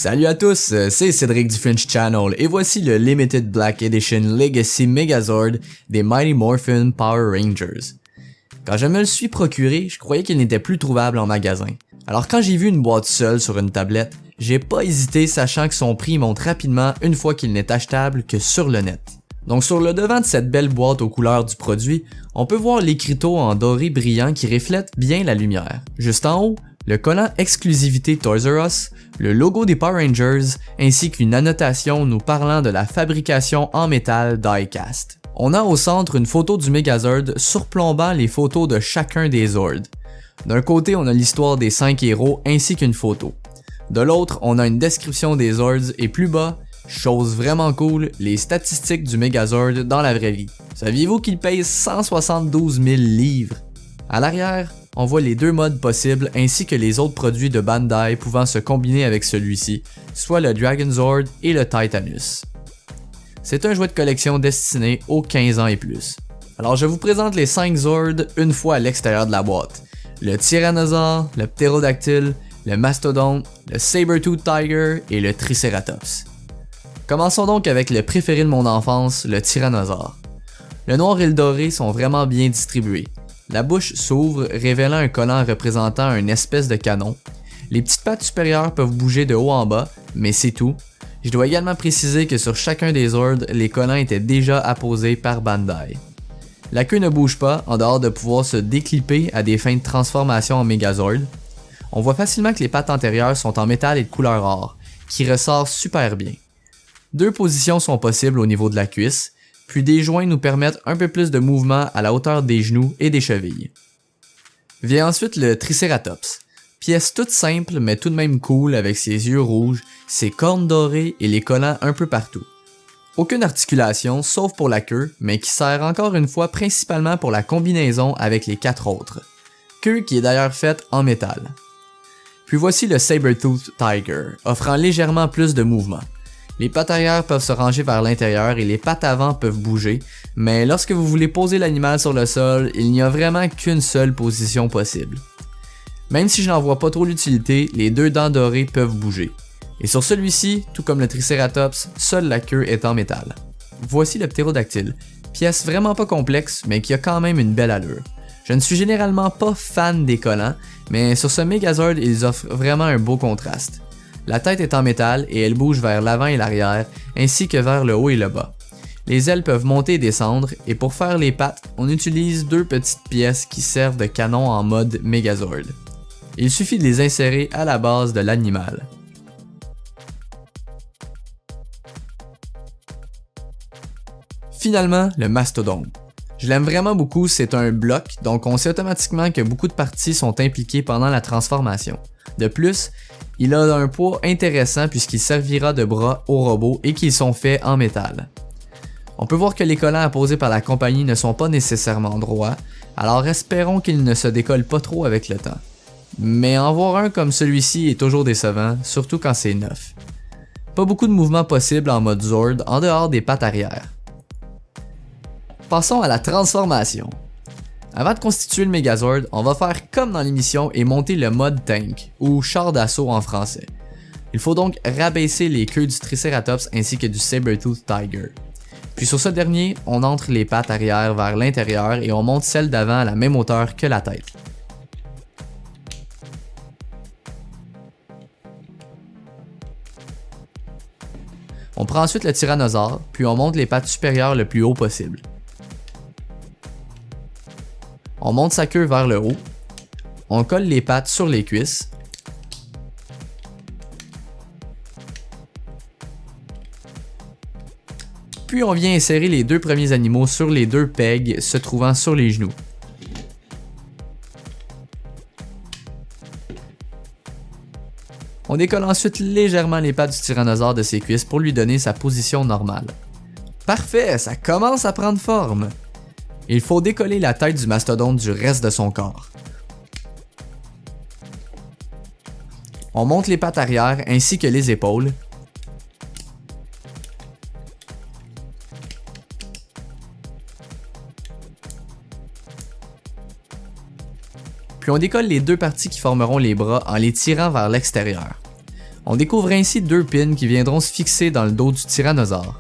Salut à tous, c'est Cédric du French Channel et voici le Limited Black Edition Legacy Megazord des Mighty Morphin Power Rangers. Quand je me le suis procuré, je croyais qu'il n'était plus trouvable en magasin. Alors quand j'ai vu une boîte seule sur une tablette, j'ai pas hésité sachant que son prix monte rapidement une fois qu'il n'est achetable que sur le net. Donc sur le devant de cette belle boîte aux couleurs du produit, on peut voir l'écriteau en doré brillant qui reflète bien la lumière. Juste en haut, le collant exclusivité Toys R Us, le logo des Power Rangers ainsi qu'une annotation nous parlant de la fabrication en métal die-cast. On a au centre une photo du Megazord surplombant les photos de chacun des Zords. D'un côté, on a l'histoire des 5 héros ainsi qu'une photo. De l'autre, on a une description des Zords et plus bas, chose vraiment cool, les statistiques du Megazord dans la vraie vie. Saviez-vous qu'il pèse 172 000 livres? À l'arrière, on voit les deux modes possibles ainsi que les autres produits de Bandai pouvant se combiner avec celui-ci, soit le Dragon Zord et le Titanus. C'est un jouet de collection destiné aux 15 ans et plus. Alors je vous présente les 5 Zords une fois à l'extérieur de la boîte. Le Tyrannosaure, le Ptérodactyle, le Mastodonte, le Saber-Tooth Tiger et le Triceratops. Commençons donc avec le préféré de mon enfance, le Tyrannosaure. Le noir et le doré sont vraiment bien distribués. La bouche s'ouvre, révélant un collant représentant une espèce de canon. Les petites pattes supérieures peuvent bouger de haut en bas, mais c'est tout. Je dois également préciser que sur chacun des Zords, les collants étaient déjà apposés par Bandai. La queue ne bouge pas, en dehors de pouvoir se déclipper à des fins de transformation en Megazord. On voit facilement que les pattes antérieures sont en métal et de couleur or, qui ressort super bien. Deux positions sont possibles au niveau de la cuisse, puis des joints nous permettent un peu plus de mouvement à la hauteur des genoux et des chevilles. Vient ensuite le Triceratops, pièce toute simple mais tout de même cool avec ses yeux rouges, ses cornes dorées et les collants un peu partout. Aucune articulation sauf pour la queue, mais qui sert encore une fois principalement pour la combinaison avec les 4 autres. Queue qui est d'ailleurs faite en métal. Puis voici le Saber-Tooth Tiger, offrant légèrement plus de mouvement. Les pattes arrière peuvent se ranger vers l'intérieur et les pattes avant peuvent bouger, mais lorsque vous voulez poser l'animal sur le sol, il n'y a vraiment qu'une seule position possible. Même si je n'en vois pas trop l'utilité, les deux dents dorées peuvent bouger. Et sur celui-ci, tout comme le Triceratops, seule la queue est en métal. Voici le Ptérodactyle, pièce vraiment pas complexe, mais qui a quand même une belle allure. Je ne suis généralement pas fan des collants, mais sur ce Megazord, ils offrent vraiment un beau contraste. La tête est en métal et elle bouge vers l'avant et l'arrière, ainsi que vers le haut et le bas. Les ailes peuvent monter et descendre, et pour faire les pattes, on utilise deux petites pièces qui servent de canon en mode Megazord. Il suffit de les insérer à la base de l'animal. Finalement, le Mastodonte. Je l'aime vraiment beaucoup, c'est un bloc, donc on sait automatiquement que beaucoup de parties sont impliquées pendant la transformation. De plus, il a un poids intéressant puisqu'il servira de bras au robot et qu'ils sont faits en métal. On peut voir que les collants apposés par la compagnie ne sont pas nécessairement droits, alors espérons qu'ils ne se décollent pas trop avec le temps. Mais en voir un comme celui-ci est toujours décevant, surtout quand c'est neuf. Pas beaucoup de mouvements possibles en mode Zord en dehors des pattes arrière. Passons à la transformation. Avant de constituer le Megazord, on va faire comme dans l'émission et monter le mode tank, ou char d'assaut en français. Il faut donc rabaisser les queues du Triceratops ainsi que du Saber-Tooth Tiger. Puis sur ce dernier, on entre les pattes arrière vers l'intérieur et on monte celle d'avant à la même hauteur que la tête. On prend ensuite le Tyrannosaure, puis on monte les pattes supérieures le plus haut possible. On monte sa queue vers le haut, on colle les pattes sur les cuisses, puis on vient insérer les deux premiers animaux sur les deux pegs se trouvant sur les genoux. On décolle ensuite légèrement les pattes du tyrannosaure de ses cuisses pour lui donner sa position normale. Parfait, ça commence à prendre forme! Il faut décoller la tête du mastodonte du reste de son corps. On monte les pattes arrière ainsi que les épaules. Puis on décolle les deux parties qui formeront les bras en les tirant vers l'extérieur. On découvre ainsi 2 pins qui viendront se fixer dans le dos du tyrannosaure.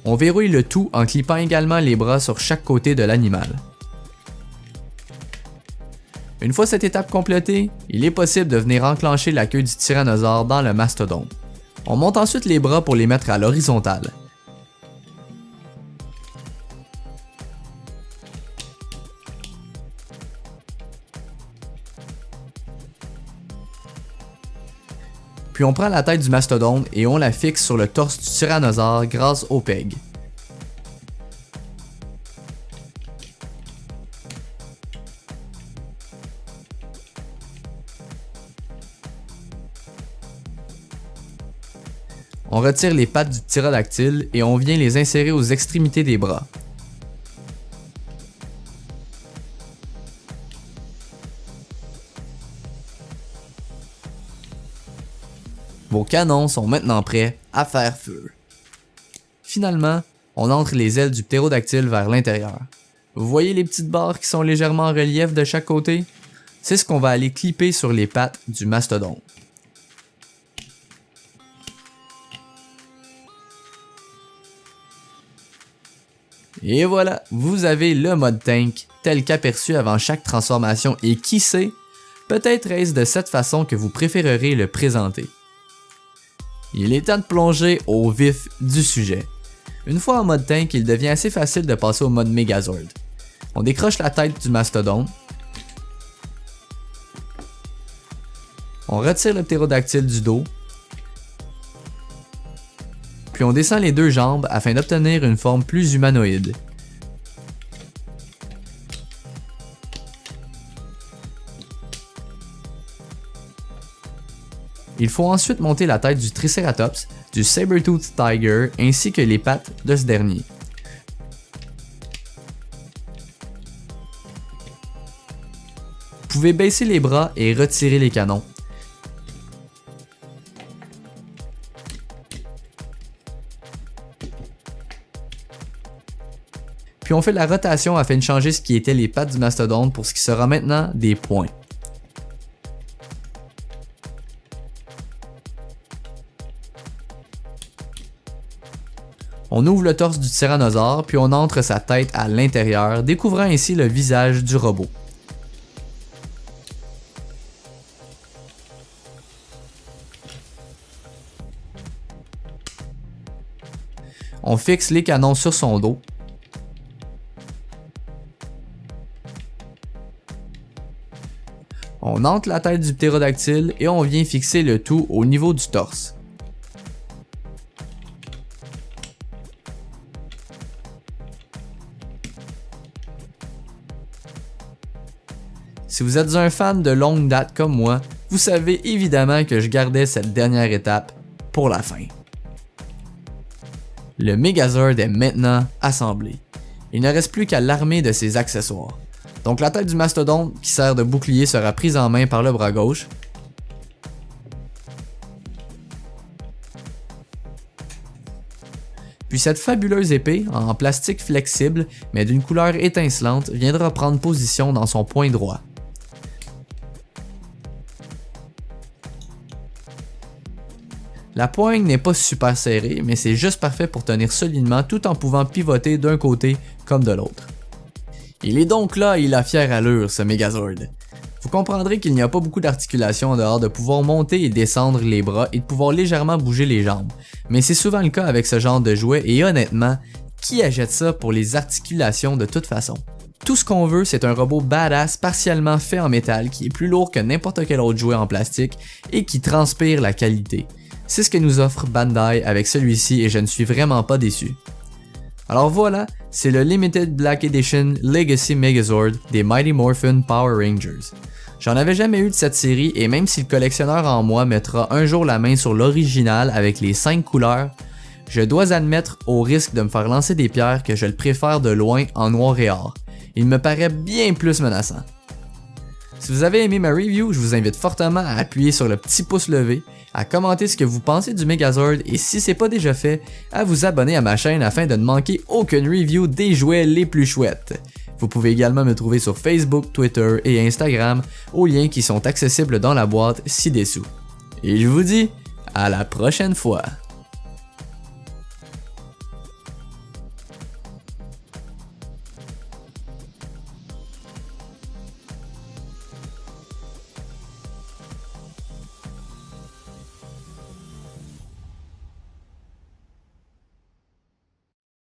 On verrouille le tout en clippant également les bras sur chaque côté de l'animal. Une fois cette étape complétée, il est possible de venir enclencher la queue du tyrannosaure dans le mastodonte. On monte ensuite les bras pour les mettre à l'horizontale. Puis on prend la tête du mastodonte et on la fixe sur le torse du tyrannosaure grâce au peg. On retire les pattes du ptérodactyle et on vient les insérer aux extrémités des bras. Vos canons sont maintenant prêts à faire feu. Finalement, on entre les ailes du ptérodactyle vers l'intérieur. Vous voyez les petites barres qui sont légèrement en relief de chaque côté? C'est ce qu'on va aller clipper sur les pattes du mastodonte. Et voilà, vous avez le mode tank tel qu'aperçu avant chaque transformation et qui sait, peut-être est-ce de cette façon que vous préférerez le présenter. Il est temps de plonger au vif du sujet. Une fois en mode tank, il devient assez facile de passer au mode Megazord. On décroche la tête du mastodonte. On retire le ptérodactyle du dos. Puis on descend les 2 jambes afin d'obtenir une forme plus humanoïde. Il faut ensuite monter la tête du Triceratops, du Saber-Tooth Tiger ainsi que les pattes de ce dernier. Vous pouvez baisser les bras et retirer les canons. Puis on fait la rotation afin de changer ce qui était les pattes du mastodonte pour ce qui sera maintenant des poings. On ouvre le torse du tyrannosaure puis on entre sa tête à l'intérieur, découvrant ainsi le visage du robot. On fixe les canons sur son dos. On entre la tête du ptérodactyle et on vient fixer le tout au niveau du torse. Si vous êtes un fan de longue date comme moi, vous savez évidemment que je gardais cette dernière étape pour la fin. Le Megazord est maintenant assemblé. Il ne reste plus qu'à l'armer de ses accessoires. Donc la tête du mastodonte qui sert de bouclier sera prise en main par le bras gauche. Puis cette fabuleuse épée, en plastique flexible mais d'une couleur étincelante, viendra prendre position dans son poing droit. La poigne n'est pas super serrée, mais c'est juste parfait pour tenir solidement tout en pouvant pivoter d'un côté comme de l'autre. Il est donc là et il a fière allure, ce Megazord. Vous comprendrez qu'il n'y a pas beaucoup d'articulation en dehors de pouvoir monter et descendre les bras et de pouvoir légèrement bouger les jambes, mais c'est souvent le cas avec ce genre de jouet et honnêtement, qui achète ça pour les articulations de toute façon? Tout ce qu'on veut, c'est un robot badass partiellement fait en métal qui est plus lourd que n'importe quel autre jouet en plastique et qui transpire la qualité. C'est ce que nous offre Bandai avec celui-ci et je ne suis vraiment pas déçu. Alors voilà, c'est le Limited Black Edition Legacy Megazord des Mighty Morphin Power Rangers. J'en avais jamais eu de cette série et même si le collectionneur en moi mettra un jour la main sur l'original avec les 5 couleurs, je dois admettre au risque de me faire lancer des pierres que je le préfère de loin en noir et or. Il me paraît bien plus menaçant. Si vous avez aimé ma review, je vous invite fortement à appuyer sur le petit pouce levé, à commenter ce que vous pensez du Megazord et si c'est pas déjà fait, à vous abonner à ma chaîne afin de ne manquer aucune review des jouets les plus chouettes. Vous pouvez également me trouver sur Facebook, Twitter et Instagram aux liens qui sont accessibles dans la boîte ci-dessous. Et je vous dis à la prochaine fois!